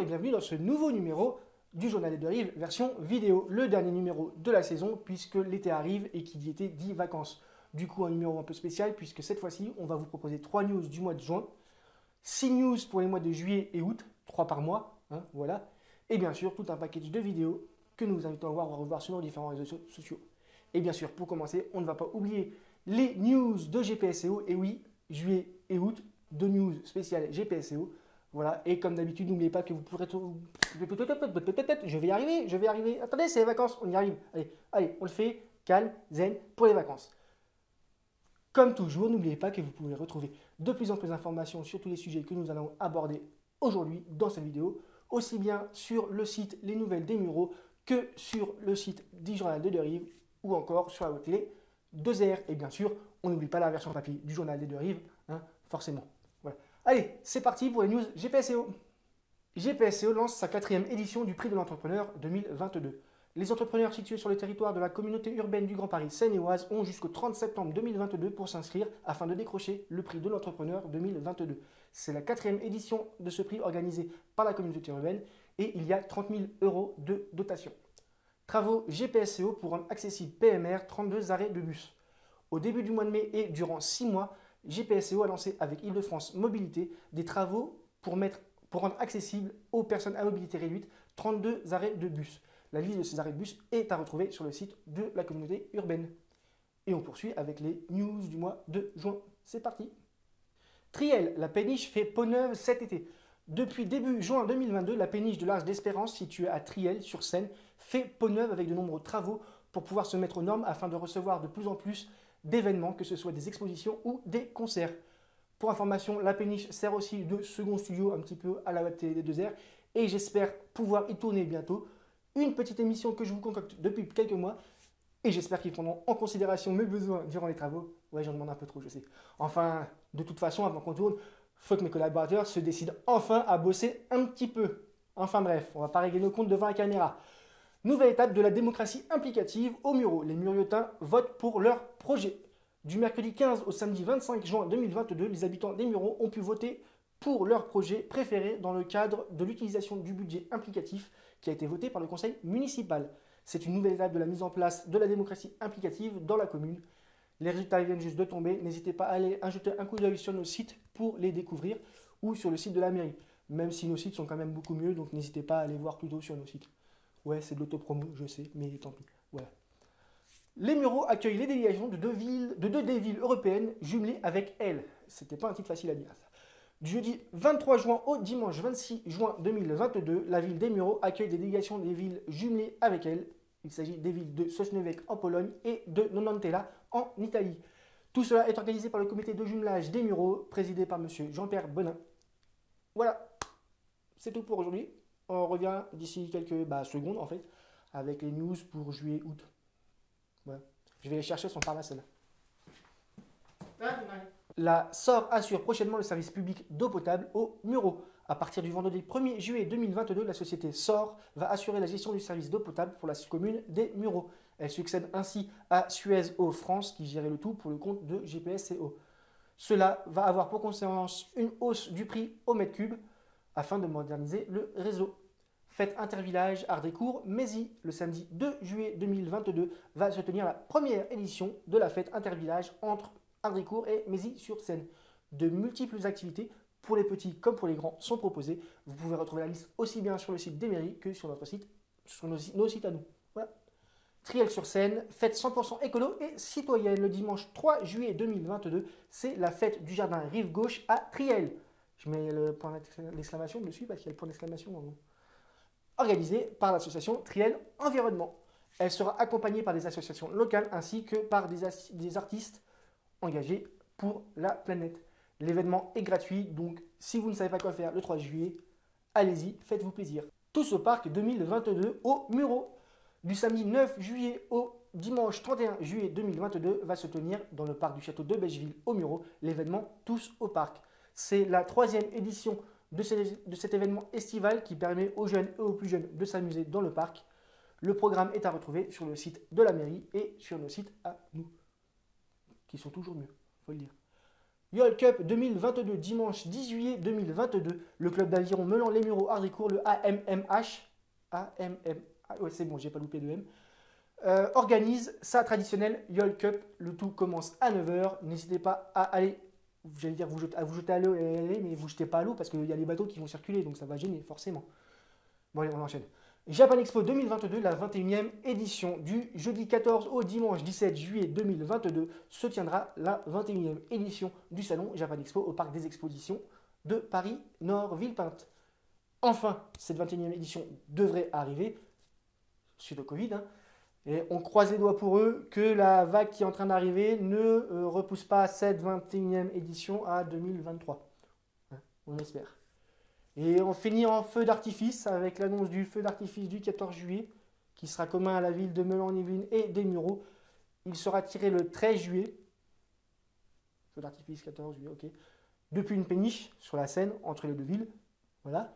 bienvenue dans ce nouveau numéro du Journal des Deux Rives version vidéo, le dernier numéro de la saison puisque l'été arrive et qui dit été dit vacances. Du coup un numéro un peu spécial puisque cette fois-ci on va vous proposer 3 news du mois de juin, 6 news pour les mois de juillet et août, 3 par mois, voilà, et bien sûr tout un package de vidéos que nous vous invitons à voir ou à revoir sur nos différents réseaux sociaux. Et bien sûr pour commencer on ne va pas oublier les news de GPSEO, et oui, juillet et août, 2 news spéciales GPSEO. Voilà, et comme d'habitude, n'oubliez pas que vous pourrez... Je vais y arriver. Attendez, c'est les vacances, on y arrive. Allez, on le fait, calme, zen, pour les vacances. Comme toujours, n'oubliez pas que vous pouvez retrouver de plus en plus d'informations sur tous les sujets que nous allons aborder aujourd'hui dans cette vidéo, aussi bien sur le site Les Nouvelles des Mureaux que sur le site du Journal des Deux Rives ou encore sur la web télé 2R. Et bien sûr, on n'oublie pas la version papier du Journal des Deux Rives, forcément. Voilà. Allez, c'est parti pour les news GPSEO. GPSEO lance sa 4e édition du Prix de l'Entrepreneur 2022. Les entrepreneurs situés sur le territoire de la communauté urbaine du Grand Paris Seine-et-Oise ont jusqu'au 30 septembre 2022 pour s'inscrire afin de décrocher le Prix de l'Entrepreneur 2022. C'est la 4e édition de ce prix organisé par la communauté urbaine et il y a 30 000 € de dotation. Travaux GPSEO pour rendre accessible PMR 32 arrêts de bus. Au début du mois de mai et durant 6 mois, GPSEO a lancé avec Île-de-France Mobilité des travaux pour rendre accessible aux personnes à mobilité réduite 32 arrêts de bus. La liste de ces arrêts de bus est à retrouver sur le site de la communauté urbaine. Et on poursuit avec les news du mois de juin. C'est parti. Triel, la péniche fait peau neuve cet été. Depuis début juin 2022, la péniche de l'Arche d'Espérance située à Triel sur Seine fait peau neuve avec de nombreux travaux pour pouvoir se mettre aux normes afin de recevoir de plus en plus d'événements, que ce soit des expositions ou des concerts. Pour information, la péniche sert aussi de second studio un petit peu à la web télé des 2R et j'espère pouvoir y tourner bientôt. Une petite émission que je vous concocte depuis quelques mois et j'espère qu'ils prendront en considération mes besoins durant les travaux. Ouais, j'en demande un peu trop, je sais. Enfin, de toute façon, avant qu'on tourne, il faut que mes collaborateurs se décident enfin à bosser un petit peu. Enfin bref, on va pas régler nos comptes devant la caméra. Nouvelle étape de la démocratie implicative aux Mureaux. Les Muriotins votent pour leur projet. Du mercredi 15 au samedi 25 juin 2022, les habitants des Mureaux ont pu voter pour leur projet préféré dans le cadre de l'utilisation du budget implicatif qui a été voté par le conseil municipal. C'est une nouvelle étape de la mise en place de la démocratie implicative dans la commune. Les résultats viennent juste de tomber. N'hésitez pas à aller jeter un coup d'œil sur nos sites pour les découvrir ou sur le site de la mairie. Même si nos sites sont quand même beaucoup mieux, donc n'hésitez pas à aller voir plutôt sur nos sites. Ouais, c'est de l'autopromo, je sais, mais tant pis. Voilà. Les Mureaux accueillent les délégations de deux des villes européennes jumelées avec elles. C'était pas un titre facile à dire, ça. Du jeudi 23 juin au dimanche 26 juin 2022, la ville des Mureaux accueille des délégations des villes jumelées avec elles. Il s'agit des villes de Sosnowiec en Pologne et de Nonantella en Italie. Tout cela est organisé par le comité de jumelage des Mureaux, présidé par M. Jean-Pierre Benin. Voilà, c'est tout pour aujourd'hui. On revient d'ici quelques secondes en fait, avec les news pour juillet-août. Voilà. Je vais les chercher, elles sont par là celles-là. La SOR assure prochainement le service public d'eau potable aux Mureaux. À partir du vendredi 1er juillet 2022, la société SOR va assurer la gestion du service d'eau potable pour la commune des Mureaux. Elle succède ainsi à Suez Eau France qui gérait le tout pour le compte de GPSEO. Cela va avoir pour conséquence une hausse du prix au mètre cube afin de moderniser le réseau. Fête intervillage Ardécourt Mézy. Le samedi 2 juillet 2022 va se tenir la première édition de la fête intervillage entre Ardécourt et Mézy-sur-Seine. De multiples activités pour les petits comme pour les grands sont proposées. Vous pouvez retrouver la liste aussi bien sur le site des mairies que sur notre site, sur nos sites à nous. Voilà. Triel-sur-Seine, fête 100% écolo et citoyenne. Le dimanche 3 juillet 2022, c'est la fête du jardin Rive Gauche à Triel. Je mets le point d'exclamation dessus parce qu'il y a le point d'exclamation dans le nom. Organisée par l'association Triel Environnement. Elle sera accompagnée par des associations locales ainsi que par des artistes engagés pour la planète. L'événement est gratuit, donc si vous ne savez pas quoi faire le 3 juillet, allez-y, faites-vous plaisir. Tous au parc 2022 aux Mureaux. Du samedi 9 juillet au dimanche 31 juillet 2022 va se tenir dans le parc du château de Bècheville aux Mureaux l'événement Tous au parc. C'est la 3e édition de cet événement estival qui permet aux jeunes et aux plus jeunes de s'amuser dans le parc. Le programme est à retrouver sur le site de la mairie et sur nos sites à nous, qui sont toujours mieux, il faut le dire. YOL Cup 2022, dimanche 10 juillet 2022. Le club d'aviron Melan-les-Mureaux Hardicourt, le AMMH, ouais, c'est bon, j'ai pas loupé de M, organise sa traditionnelle YOL Cup. Le tout commence à 9 h. N'hésitez pas à aller, j'allais dire à vous jeter à l'eau, mais vous jetez pas à l'eau parce qu'il y a les bateaux qui vont circuler, donc ça va gêner forcément. Bon allez, on enchaîne. Japan Expo 2022, la 21e édition, du jeudi 14 au dimanche 17 juillet 2022, se tiendra la 21e édition du salon Japan Expo au parc des expositions de Paris Nord Villepinte. Enfin, cette 21e édition devrait arriver, suite au Covid, hein, et on croise les doigts pour eux que la vague qui est en train d'arriver ne repousse pas cette 21e édition à 2023. Hein, on espère. Et on finit en feu d'artifice avec l'annonce du feu d'artifice du 14 juillet, qui sera commun à la ville de Melan-les-Yvelines et des Mureaux. Il sera tiré le 13 juillet. Feu d'artifice 14 juillet, ok. Depuis une péniche sur la Seine, entre les deux villes. Voilà.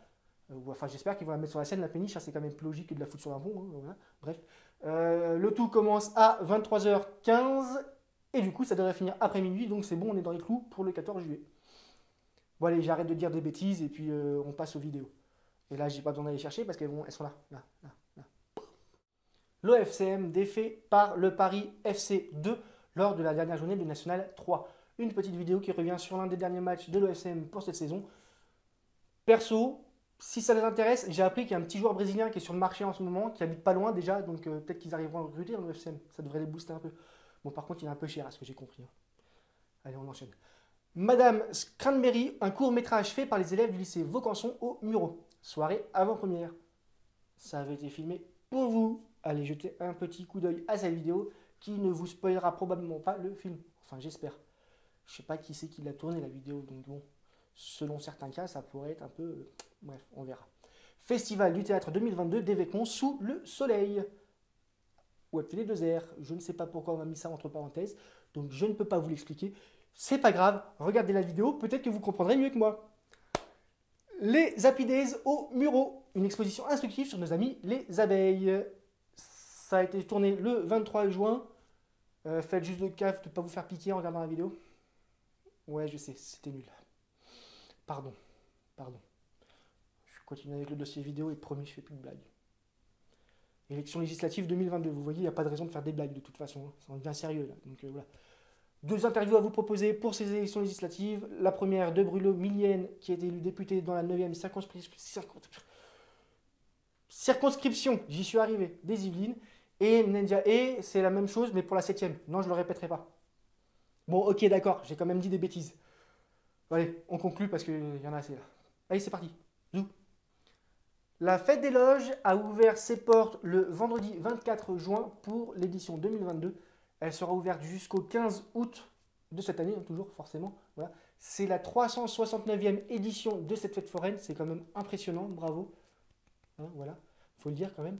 Enfin, j'espère qu'ils vont la mettre sur la Seine, la péniche. C'est quand même plus logique que de la foutre sur un pont. Hein, voilà. Bref. Le tout commence à 23h15. Et du coup, ça devrait finir après minuit. Donc c'est bon, on est dans les clous pour le 14 juillet. Bon allez, j'arrête de dire des bêtises et puis on passe aux vidéos. Et là, j'ai pas besoin d'aller chercher parce qu'elles sont là, là, là, là. L'OFCM défait par le Paris FC 2 lors de la dernière journée de National 3. Une petite vidéo qui revient sur l'un des derniers matchs de l'OFCM pour cette saison. Perso, si ça les intéresse, j'ai appris qu'il y a un petit joueur brésilien qui est sur le marché en ce moment, qui habite pas loin déjà, donc peut-être qu'ils arriveront à recruter dans l'OFCM. Ça devrait les booster un peu. Bon, par contre, il est un peu cher à ce que j'ai compris. Hein. Allez, on enchaîne. Madame Cranberry, un court-métrage fait par les élèves du lycée Vaucanson au Mureaux. Soirée avant-première. Ça avait été filmé pour vous. Allez jeter un petit coup d'œil à cette vidéo qui ne vous spoilera probablement pas le film. Enfin, j'espère. Je sais pas qui c'est qui l'a tourné la vidéo, donc bon, selon certains cas, ça pourrait être un peu... Bref, on verra. Festival du théâtre 2022 d'Évécon sous le soleil. Web Télé 2R. Je ne sais pas pourquoi on m'a mis ça entre parenthèses, donc je ne peux pas vous l'expliquer. C'est pas grave, regardez la vidéo, peut-être que vous comprendrez mieux que moi. Les apidaises au Mureaux, une exposition instructive sur nos amis les abeilles. Ça a été tourné le 23 juin. Faites juste le gaffe de ne pas vous faire piquer en regardant la vidéo. Ouais, je sais, c'était nul. Pardon. Je continue avec le dossier vidéo et promis, je fais plus de blagues. Élection législative 2022, vous voyez, il n'y a pas de raison de faire des blagues de toute façon. Hein. Ça en devient sérieux là, donc voilà. 2 interviews à vous proposer pour ces élections législatives. La première de Bruno Millienne, qui a été élu député dans la 9e circonscription, j'y suis arrivé, des Yvelines. Et Nendia E, c'est la même chose, mais pour la 7e. Non, je ne le répéterai pas. Bon, ok, d'accord, j'ai quand même dit des bêtises. Allez, on conclut parce qu'il y en a assez là. Allez, c'est parti. Zou. La Fête des Loges a ouvert ses portes le vendredi 24 juin pour l'édition 2022. Elle sera ouverte jusqu'au 15 août de cette année, hein, toujours forcément. Voilà. C'est la 369e édition de cette fête foraine. C'est quand même impressionnant, bravo. Hein, voilà, faut le dire quand même.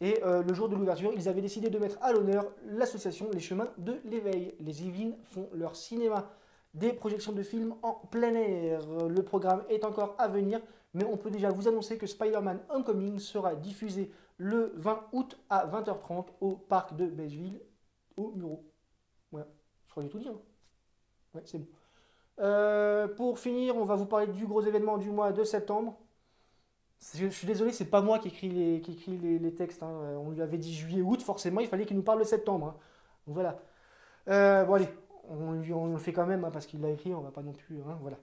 Et le jour de l'ouverture, ils avaient décidé de mettre à l'honneur l'association Les Chemins de l'Éveil. Les Yvelines font leur cinéma, des projections de films en plein air. Le programme est encore à venir, mais on peut déjà vous annoncer que Spider-Man Homecoming sera diffusé le 20 août à 20h30 au parc de Belleville, au Mureaux. Voilà, je crois que j'ai tout dit. Hein. Ouais, c'est bon. Pour finir, on va vous parler du gros événement du mois de septembre. Je suis désolé, c'est pas moi qui écris les textes. Hein. On lui avait dit juillet-août, forcément, il fallait qu'il nous parle de septembre. Hein. Donc voilà. Bon, allez, on le fait quand même, hein, parce qu'il l'a écrit, on va pas non plus. Hein, voilà.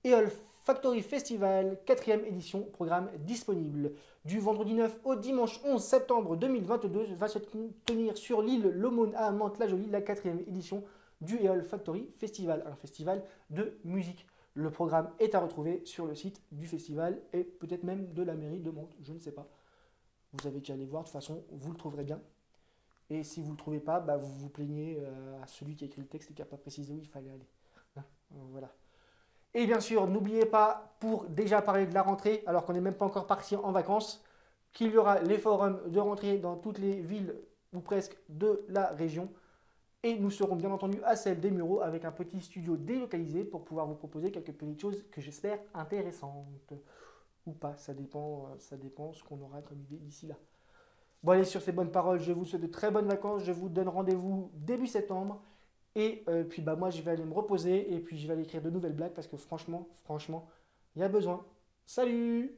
EOL Factory Festival, 4e édition, programme disponible. Du vendredi 9 au dimanche 11 septembre 2022, va se tenir sur l'île L'Aumône à Mantes-la-Jolie, la 4e édition du EOL Factory Festival, un festival de musique. Le programme est à retrouver sur le site du festival et peut-être même de la mairie de Mantes, je ne sais pas. Vous avez déjà allé voir, de toute façon, vous le trouverez bien. Et si vous ne le trouvez pas, bah, vous vous plaignez à celui qui a écrit le texte et qui n'a pas précisé où il fallait aller. Hein, voilà. Et bien sûr, n'oubliez pas, pour déjà parler de la rentrée, alors qu'on n'est même pas encore parti en vacances, qu'il y aura les forums de rentrée dans toutes les villes ou presque de la région. Et nous serons bien entendu à celle des Mureaux avec un petit studio délocalisé pour pouvoir vous proposer quelques petites choses que j'espère intéressantes. Ou pas, ça dépend ce qu'on aura comme idée d'ici là. Bon allez, sur ces bonnes paroles, je vous souhaite de très bonnes vacances. Je vous donne rendez-vous début septembre. Et puis bah moi je vais aller me reposer et puis je vais aller écrire de nouvelles blagues parce que franchement, il y a besoin. Salut!